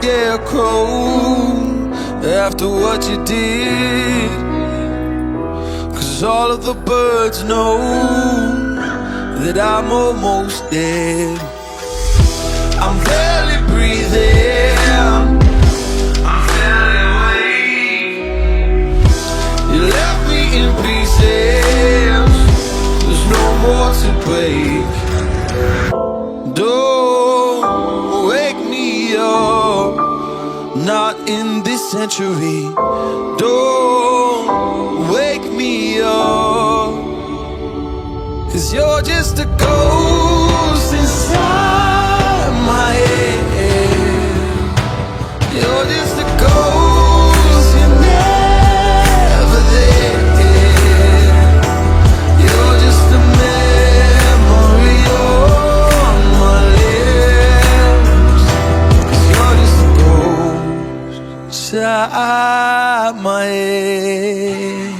scarecrow after what you did, 'cause all of the birds know that I'm almost dead. I'm barely breathing, I'm barely awake. You left me in pieces, there's no more to break. Don't wake me up, not in this century. Don't wake me up. 'Cause you're just a ghost inside my head. You're just a ghost, you're never there. You're just a memory on my lips. 'Cause you're just a ghost inside my head.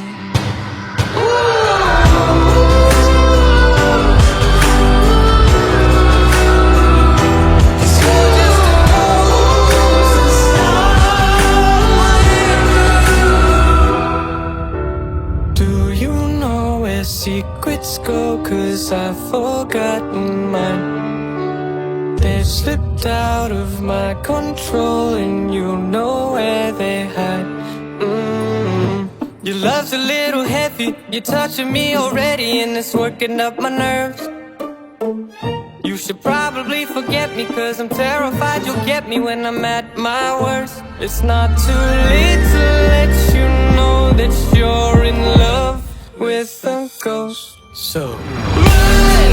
Secrets go, 'cause I've forgotten mine. They've slipped out of my control, and you know where they hide. Your love's a little heavy, you're touching me already, and it's working up my nerves. You should probably forget me, 'cause I'm terrified you'll get me when I'm at my worst. It's not too late to let you know that you're in love with a ghost. So run!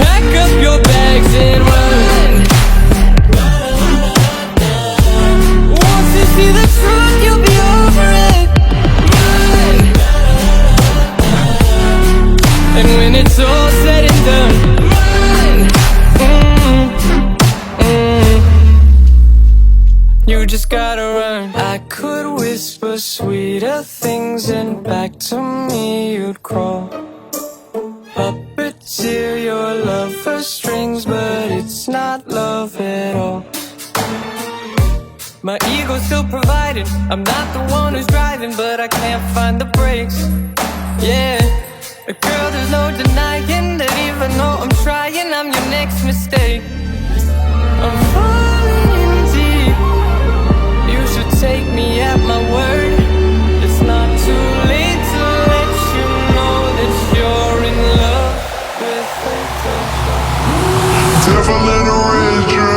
Pack up your bags and run. Once you see the truth, you'll be over it. Run! And when it's all said and done, run! You just gotta run. I could whisper sweeter things, and back to me you'd crawl. Puppeteer your love for strings, but it's not love at all. My ego's still providing, I'm not the one who's driving, but I can't find the brakes. Yeah, girl, there's no denying that even though I'm trying, I'm your next mistake. I'm falling in deep. You should take me at my word. It's not too late to let you know that you're in love with a ghost. Devil in a red dress.